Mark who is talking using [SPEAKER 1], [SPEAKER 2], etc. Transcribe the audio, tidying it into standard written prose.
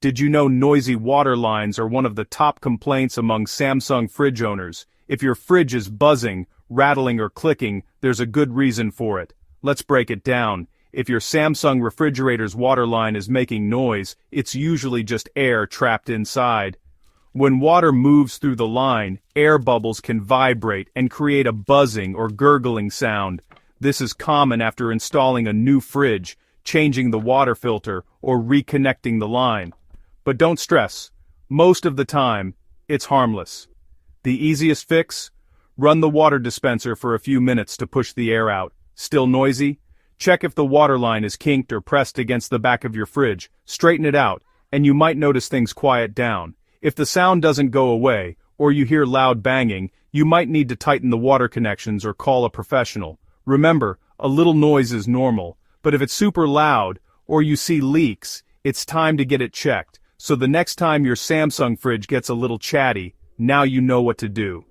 [SPEAKER 1] Did you know noisy water lines are one of the top complaints among Samsung fridge owners? If your fridge is buzzing, rattling or clicking, there's a good reason for it. Let's break it down. If your Samsung refrigerator's water line is making noise, it's usually just air trapped inside. When water moves through the line, air bubbles can vibrate and create a buzzing or gurgling sound. This is common after installing a new fridge, changing the water filter, or reconnecting the line. But don't stress. Most of the time, it's harmless. The easiest fix? Run the water dispenser for a few minutes to push the air out. Still noisy? Check if the water line is kinked or pressed against the back of your fridge. Straighten it out, and you might notice things quiet down. If the sound doesn't go away, or you hear loud banging, you might need to tighten the water connections or call a professional. Remember, a little noise is normal, but if it's super loud, or you see leaks, it's time to get it checked. So the next time your Samsung fridge gets a little chatty, now you know what to do.